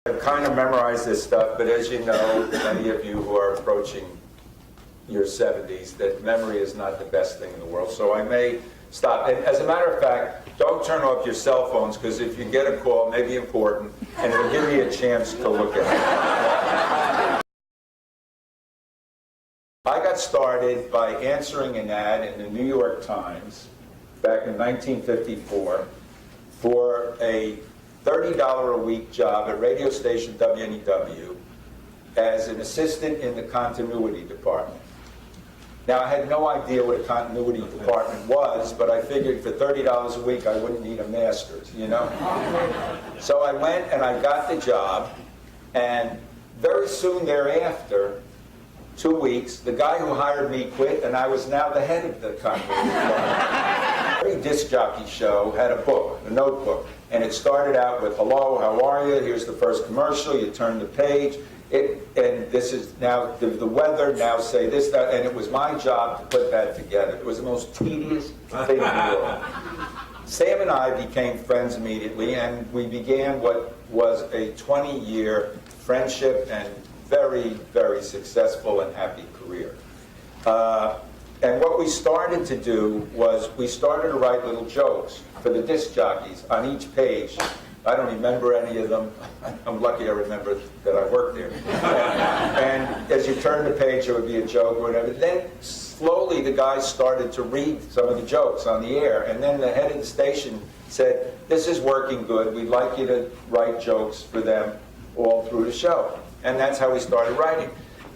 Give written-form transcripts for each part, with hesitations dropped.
I've kind of memorized this stuff, but as you know, many of you who are approaching your 70s, that memory is not the best thing in the world. So I may stop. And as a matter of fact, don't turn off your cell phones, because if you get a call, it may be important, and it'll give me a chance to look at it. I got started by answering an ad in the New York Times back in 1954 for a $30 a week job at radio station WNEW as an assistant in the continuity department. Now, I had no idea what a continuity department was, but I figured for $30 a week I wouldn't need a master's, you know? So I went and I got the job, and very soon thereafter, 2 weeks, the guy who hired me quit, and I was now the head of the continuity department. Every disc jockey show had a book, a notebook, and it started out with, "Hello, how are you? Here's the first commercial." You turn the page, and this is now the weather, now say this, that, and it was my job to put that together. It was the most tedious thing in the world. Sam and I became friends immediately, and we began what was a 20-year friendship and very, very successful and happy career. And what we started to do was we started to write little jokes for the disc jockeys on each page. I don't remember any of them. I'm lucky I remember that I worked there. And as you turn the page, there would be a joke or whatever. Then slowly the guys started to read some of the jokes on the air. And then the head of the station said, "This is working good. We'd like you to write jokes for them all through the show." And that's how we started writing.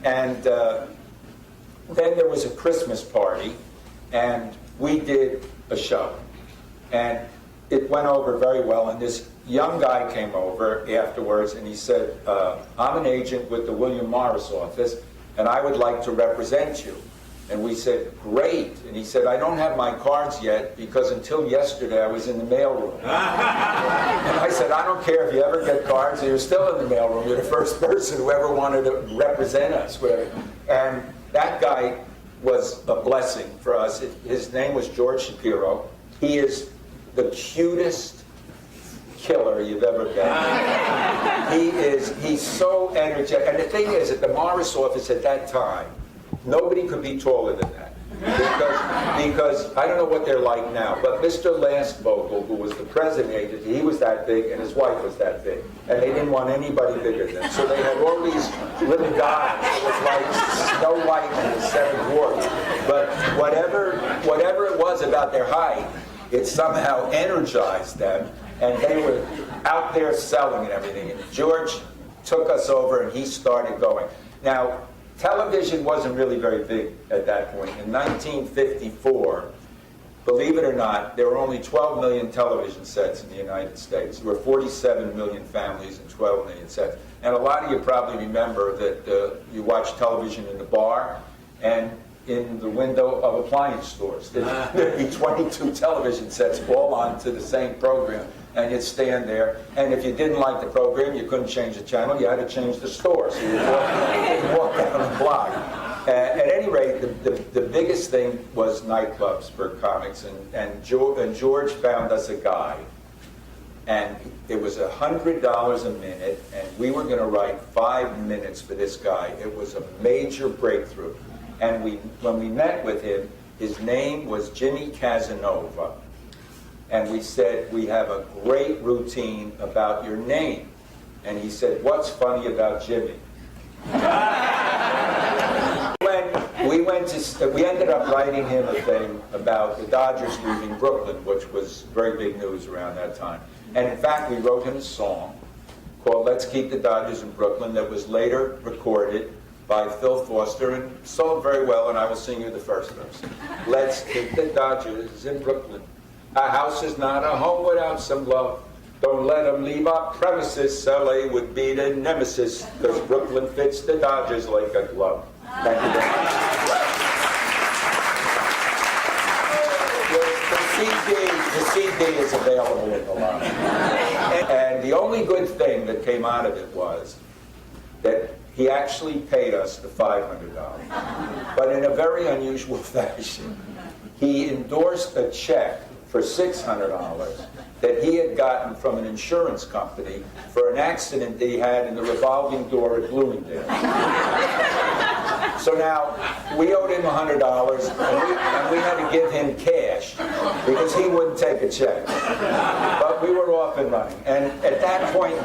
And then there was a Christmas party, and we did a show. And it went over very well, and this young guy came over afterwards, and he said, "I'm an agent with the William Morris office, and I would like to represent you." And we said, "Great." And he said, "I don't have my cards yet, because until yesterday I was in the mailroom." And I said, "I don't care if you ever get cards, you're still in the mailroom. You're the first person who ever wanted to represent us." And that guy was a blessing for us. His name was George Shapiro. He is the cutest killer you've ever been. He's so energetic. And the thing is, at the Morris office at that time, nobody could be taller than that. Because I don't know what they're like now, but Mr. Lastvogel's, who was the president agency, he was that big, and his wife was that big. And they didn't want anybody bigger than them. So they had all these little guys. It was like Snow White and the Seven Dwarfs. But whatever it was about their height, it somehow energized them, and they were out there selling and everything. And George took us over, and he started going. Now, television wasn't really very big at that point. In 1954, believe it or not, there were only 12 million television sets in the United States. There were 47 million families and 12 million sets. And a lot of you probably remember that you watched television in the bar and in the window of appliance stores. There'd be 22 television sets all on to the same program, and you'd stand there, and if you didn't like the program, you couldn't change the channel, you had to change the store, so you'd walk down the block. At any rate, the biggest thing was nightclubs for comics, and George found us a guy, and it was $100 a minute, and we were going to write 5 minutes for this guy. It was a major breakthrough. And when we met with him, his name was Jimmy Casanova. And we said, "We have a great routine about your name." And he said, "What's funny about Jimmy?" We ended up writing him a thing about the Dodgers leaving Brooklyn, which was very big news around that time. And in fact, we wrote him a song called "Let's Keep the Dodgers in Brooklyn" that was later recorded by Phil Foster and sold very well, and I will sing you the first verse. "Let's keep the Dodgers in Brooklyn. A house is not a home without some love. Don't let them leave our premises. LA would be the nemesis, because Brooklyn fits the Dodgers like a glove." Thank you very much. The CD is available in the line. And the only good thing that came out of it was that he actually paid us the $500, but in a very unusual fashion. He endorsed a check for $600 that he had gotten from an insurance company for an accident that he had in the revolving door at Bloomingdale. So now, we owed him $100, and we had to give him cash because he wouldn't take a check. But we were off and running. And at that point in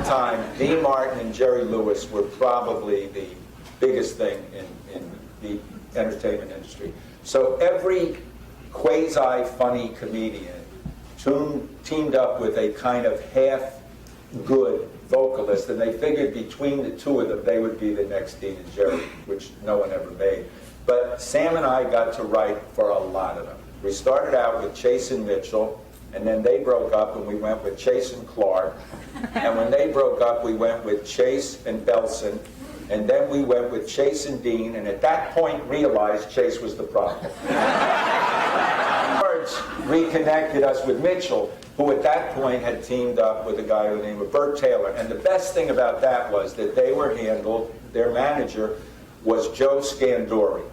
time, Dean Martin and Jerry Lewis were probably the biggest thing in the entertainment industry. So every quasi-funny comedian teamed up with a kind of half-good vocalist, and they figured between the two of them they would be the next Dean and Jerry, which no one ever made. But Sam and I got to write for a lot of them. We started out with Chase and Mitchell, and then they broke up and we went with Chase and Clark. And when they broke up, we went with Chase and Belson, and then we went with Chase and Dean, and at that point realized Chase was the problem. George reconnected us with Mitchell, who at that point had teamed up with a guy by the name of Bert Taylor. And the best thing about that was that they were handled, their manager was Joe Scandori.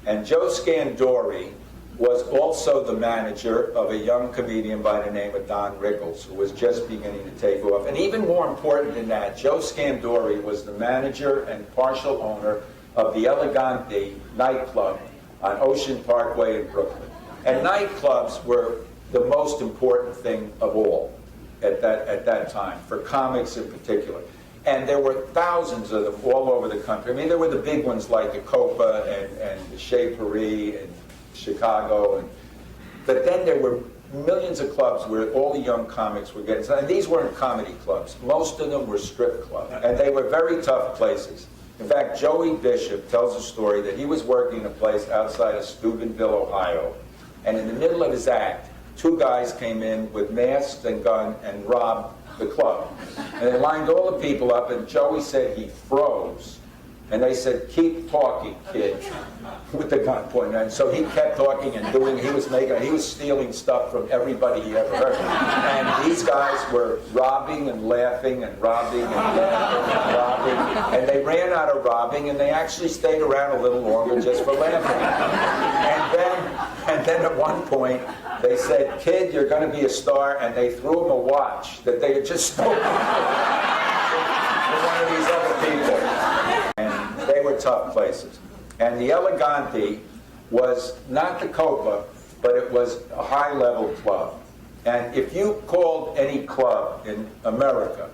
And Joe Scandori was also the manager of a young comedian by the name of Don Rickles, who was just beginning to take off. And even more important than that, Joe Scandori was the manager and partial owner of the Elegante nightclub on Ocean Parkway in Brooklyn. And nightclubs were the most important thing of all at that time, for comics in particular. And there were thousands of them all over the country. I mean, there were the big ones like the Copa and the Chez Paris and Chicago. But then there were millions of clubs where all the young comics were getting. And these weren't comedy clubs. Most of them were strip clubs. And they were very tough places. In fact, Joey Bishop tells a story that he was working in a place outside of Steubenville, Ohio. And in the middle of his act, two guys came in with masks and gun and robbed the club. And they lined all the people up, and Joey said he froze. And they said, "Keep talking, kid," with the gun pointed. And so he kept talking and doing, he was stealing stuff from everybody he ever heard. And these guys were robbing and laughing and robbing and laughing and robbing. And they ran out of robbing, and they actually stayed around a little longer just for laughing. And then at one point, they said, "Kid, you're going to be a star," and they threw him a watch that they had just stolen from one of these other people. And they were tough places. And the Elegante was not the Copa, but it was a high-level club. And if you called any club in America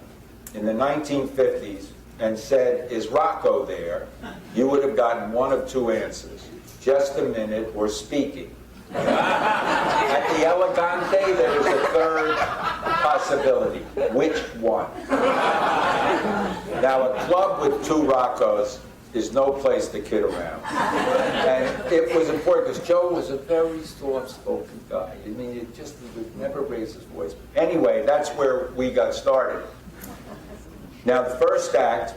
in the 1950s and said, "Is Rocco there?" you would have gotten one of two answers: "Just a minute," or "Speaking." At the Elegante, there was a third possibility. Which one? Now, a club with two Roccos is no place to kid around. And it was important because Joe was a very soft-spoken guy. I mean, he would never raise his voice. Anyway, that's where we got started. Now, the first act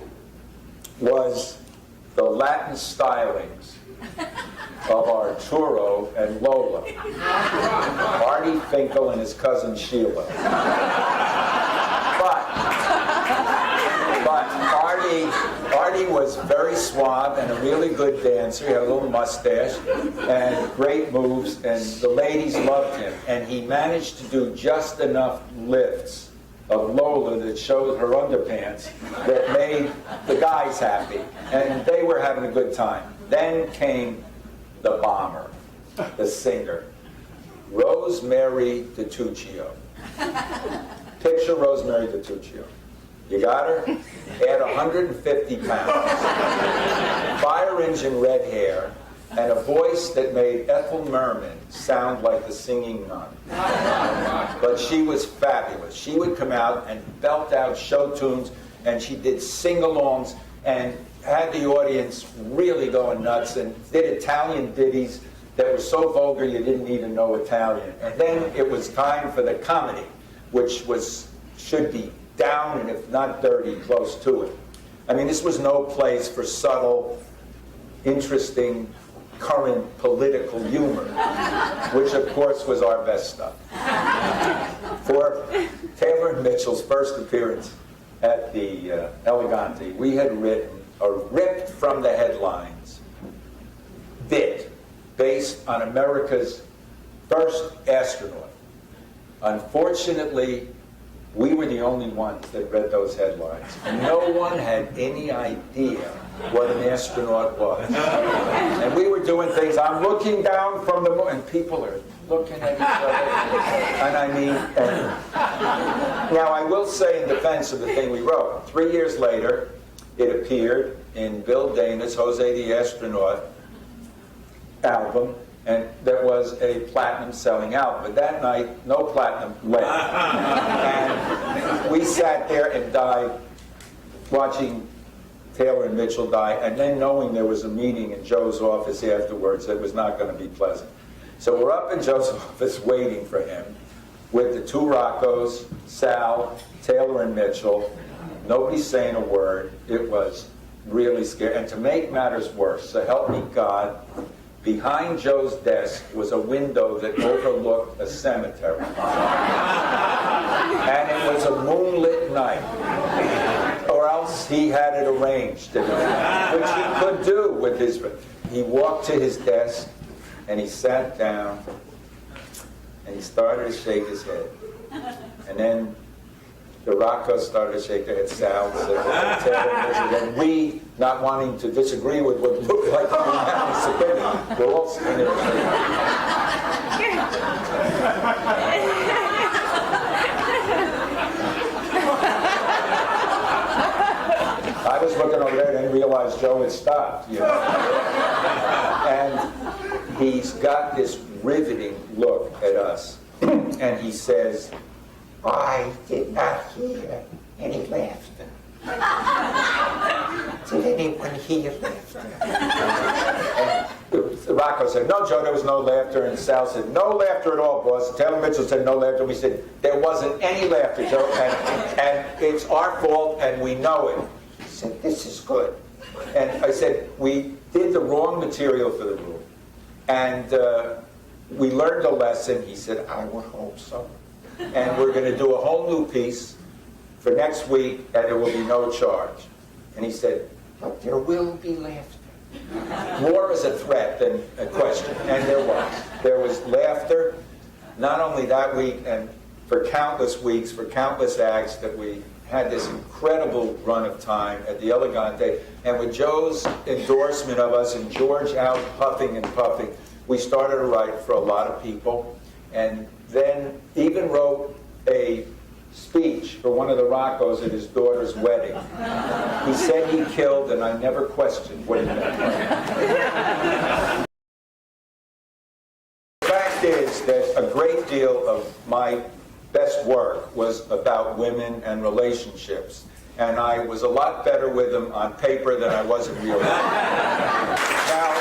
was the Latin stylings of Arturo and Lola, Artie Finkel and his cousin Sheila. But Artie was very suave and a really good dancer. He had a little mustache and great moves, and the ladies loved him. And he managed to do just enough lifts of Lola that showed her underpants that made the guys happy. And they were having a good time. Then came the bomber, the singer, Rosemary DiTuccio. Picture Rosemary DiTuccio. You got her? Add 150 pounds, fire engine red hair, and a voice that made Ethel Merman sound like the singing nun. But she was fabulous. She would come out and belt out show tunes, and she did sing-alongs and had the audience really going nuts, and did Italian ditties that were so vulgar you didn't even know Italian. And then it was time for the comedy, which should be down and if not dirty, close to it. I mean, this was no place for subtle, interesting, current political humor, which of course was our best stuff. For Taylor and Mitchell's first appearance at the Elegante, we had written a ripped from the headlines bit based on America's first astronaut, Unfortunately, we were the only ones that read those headlines. No one had any idea what an astronaut was. And we were doing things, I'm looking down from the moon, and people are looking at each other. And I mean, now I will say in defense of the thing we wrote, 3 years later, it appeared in Bill Dana's Jose the Astronaut album, and that was a platinum selling album. But that night, no platinum left. And we sat there and died watching Taylor and Mitchell die, and then knowing there was a meeting in Joe's office afterwards that was not going to be pleasant. So we're up in Joe's office waiting for him with the two Roccos, Sal, Taylor, and Mitchell. Nobody's saying a word. It was really scary. And to make matters worse, so help me God, behind Joe's desk was a window that overlooked a cemetery. And it was a moonlit night. Or else he had it arranged, which he could do with his... He walked to his desk, and he sat down, and he started to shake his head. And then the Roccos started to shake their head. Sal said, and we, not wanting to disagree with what looked like a unanimous opinion, we're all sitting there. I was looking over there and then realized Joe had stopped, you know. And he's got this riveting look at us. And he says, I did not hear any laughter. Did anyone hear laughter? And the Rocco said, no, Joe, there was no laughter. And Sal said, no laughter at all, boss. Taylor Mitchell said, no laughter. We said, there wasn't any laughter, Joe. And it's our fault, and we know it. He said, this is good. And I said, we did the wrong material for the room. And we learned a lesson. He said, I would hope so. And we're going to do a whole new piece for next week, and there will be no charge. And he said, but there will be laughter. More as a threat than a question. And there was. There was laughter, not only that week, and for countless weeks, for countless acts, that we had this incredible run of time at the Elegante. And with Joe's endorsement of us and George out puffing and puffing, we started to write for a lot of people. And then even wrote a speech for one of the Roccos at his daughter's wedding. He said he killed, and I never questioned what he meant. The fact is that a great deal of my best work was about women and relationships. And I was a lot better with them on paper than I was in real life. Now,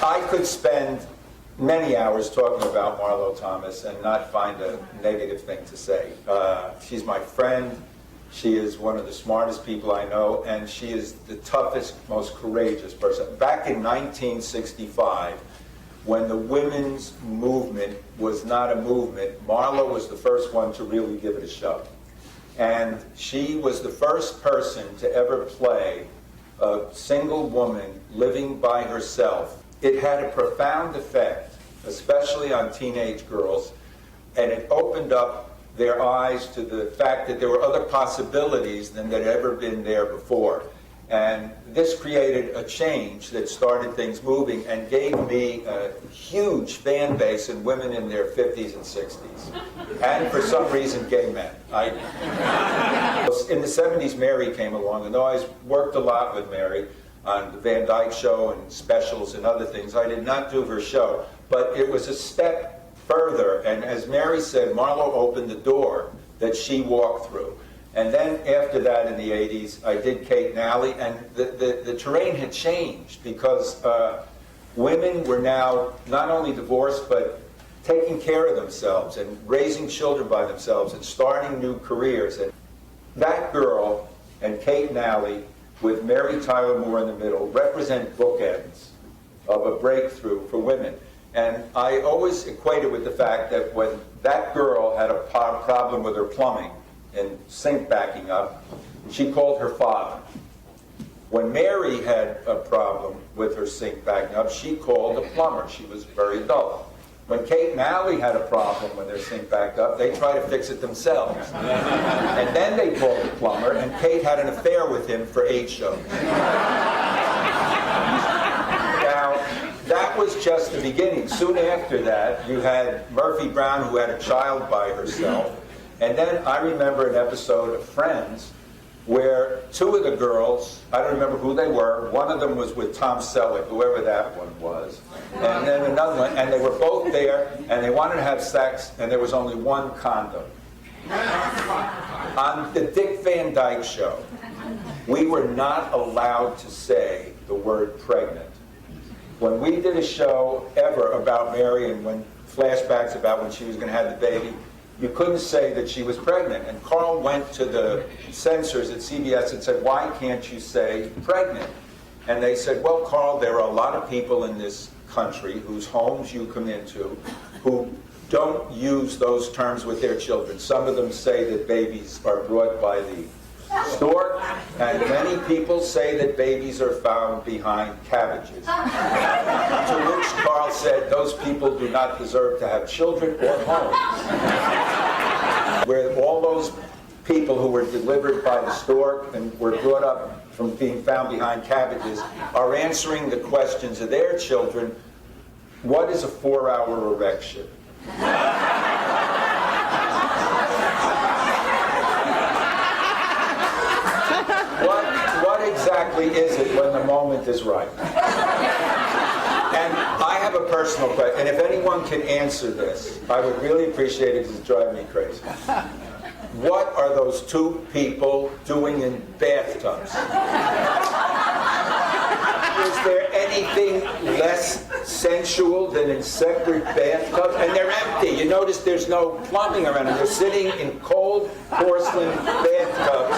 I could spend many hours talking about Marlo Thomas and not find a negative thing to say. She's my friend. She is one of the smartest people I know, and she is the toughest, most courageous person. Back in 1965, when the women's movement was not a movement, Marlo was the first one to really give it a shove. And she was the first person to ever play a single woman living by herself. It had a profound effect, especially on teenage girls, and it opened up their eyes to the fact that there were other possibilities than that had ever been there before. And this created a change that started things moving and gave me a huge fan base in women in their 50s and 60s. And for some reason, gay men. In the 70s, Mary came along, and though I worked a lot with Mary on the Van Dyke Show and specials and other things, I did not do her show. But it was a step further, and as Mary said, Marlo opened the door that she walked through. And then after that, in the 80s, I did Kate and Allie, and the terrain had changed because women were now not only divorced, but taking care of themselves and raising children by themselves and starting new careers. And that girl and Kate and Allie, with Mary Tyler Moore in the middle, represent bookends of a breakthrough for women. And I always equate it with the fact that when that girl had a problem with her plumbing and sink backing up, she called her father. When Mary had a problem with her sink backing up, she called a plumber. She was very dull. When Kate and Allie had a problem when their sink backed up, they tried to fix it themselves. And then they called the plumber, and Kate had an affair with him for 8 shows. Now, that was just the beginning. Soon after that, you had Murphy Brown, who had a child by herself. And then I remember an episode of Friends where 2 of the girls, I don't remember who they were, one of them was with Tom Selleck, whoever that one was, and then another one, and they were both there, and they wanted to have sex, and there was only one condom. On the Dick Van Dyke Show, we were not allowed to say the word pregnant. When we did a show ever about Mary and when flashbacks about when she was going to have the baby, you couldn't say that she was pregnant. And Carl went to the censors at CBS and said, why can't you say pregnant? And they said, well, Carl, there are a lot of people in this country whose homes you come into who don't use those terms with their children. Some of them say that babies are brought by the stork, and many people say that babies are found behind cabbages. To which Carl said, those people do not deserve to have children or homes. Where all those people who were delivered by the stork and were brought up from being found behind cabbages are answering the questions of their children. What is a 4-hour erection? What exactly is it when the moment is right? And I have a personal question, and if anyone can answer this, I would really appreciate it because it's driving me crazy. What are those 2 people doing in bathtubs? Is there anything less sensual than in separate bathtubs? And they're empty. You notice there's no plumbing around them. They're sitting in cold porcelain bathtubs